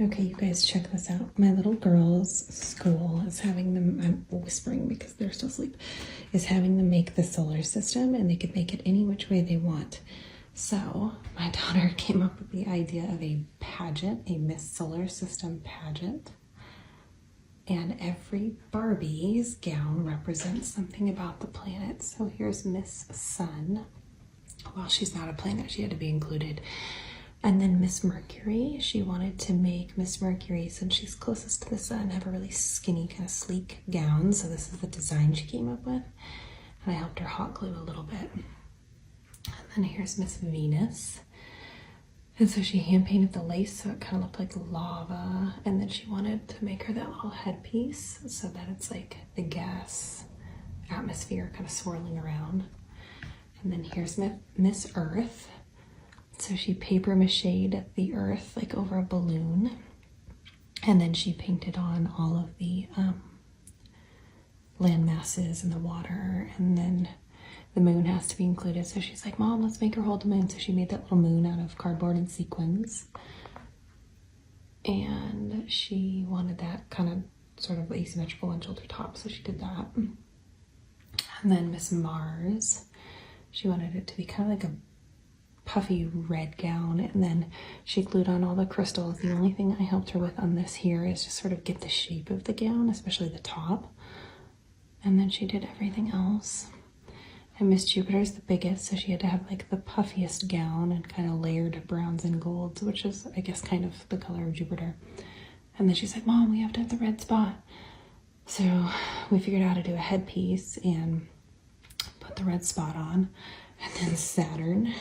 Okay, you guys, check this out. My little girl's school is having them, I'm whispering because they're still asleep, is having them make the solar system, and they could make it any which way they want. So my daughter came up with the idea of a pageant, a Miss Solar System pageant. And every Barbie's gown represents something about the planet. So here's Miss Sun. Well, she's not a planet, she had to be included. And then Miss Mercury, she wanted to make Miss Mercury, since she's closest to the sun, have a really skinny, kind of sleek gown. So this is the design she came up with. And I helped her hot glue a little bit. And then here's Miss Venus. And so she hand painted the lace so it kind of looked like lava. And then she wanted to make her that little headpiece so that it's like the gas atmosphere kind of swirling around. And then here's Miss Earth. So she paper mache'd the earth like over a balloon, and then she painted on all of the land masses and the water, and then the moon has to be included. So she's like, Mom, let's make her hold the moon. So she made that little moon out of cardboard and sequins, and she wanted that kind of sort of asymmetrical one shoulder top, so she did that. And then Miss Mars, she wanted it to be kind of like a puffy red gown, and then she glued on all the crystals. The only thing I helped her with on this here is just sort of get the shape of the gown, especially the top, and then she did everything else. And Miss Jupiter's the biggest, so she had to have like the puffiest gown and kind of layered browns and golds, which is, I guess, kind of the color of Jupiter. And then she's like, Mom, we have to have the red spot. So we figured out how to do a headpiece and put the red spot on. And then Saturn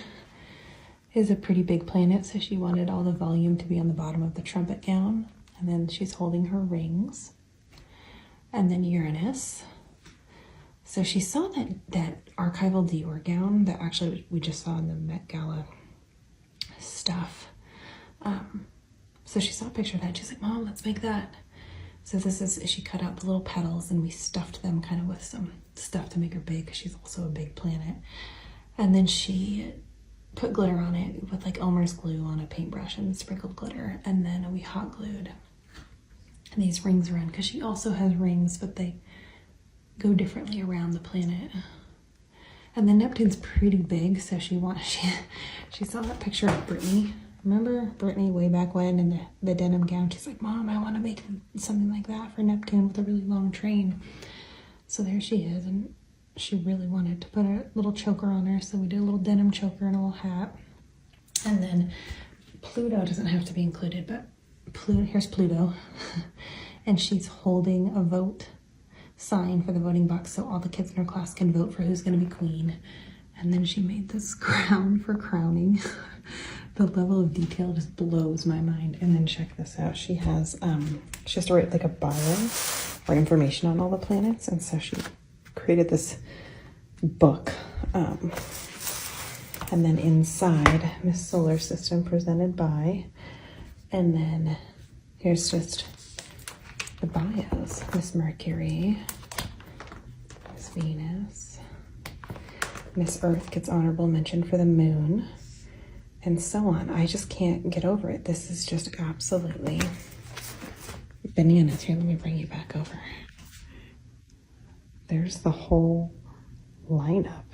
is a pretty big planet, so she wanted all the volume to be on the bottom of the trumpet gown. And then she's holding her rings. And then Uranus. So she saw that archival Dior gown that actually we just saw in the Met Gala stuff. So she saw a picture of that. She's like, Mom, let's make that. So this is, she cut out the little petals and we stuffed them kind of with some stuff to make her big, because she's also a big planet. And then she put glitter on it with like Elmer's glue on a paintbrush and sprinkled glitter, and then we hot glued these rings around, because she also has rings, but they go differently around the planet. And then Neptune's pretty big, so she saw that picture of Brittany. Remember Brittany way back when in the denim gown? She's like, Mom, I want to make something like that for Neptune with a really long train. So there she is, and she really wanted to put a little choker on her, so we did a little denim choker and a little hat. And then Pluto doesn't have to be included, but here's Pluto. And she's holding a vote sign for the voting box so all the kids in her class can vote for who's going to be queen. And then she made this crown for crowning. The level of detail just blows my mind. And then check this out. She has to write like a bio or information on all the planets, and so she created this book, and then inside, Miss Solar System presented by, and then here's just the bios. Miss Mercury, Miss Venus, Miss Earth gets honorable mention for the moon, and so on. I just can't get over it. This is just absolutely bananas. Here, let me bring you back over. There's the whole lineup.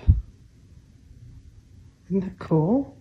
Isn't that cool?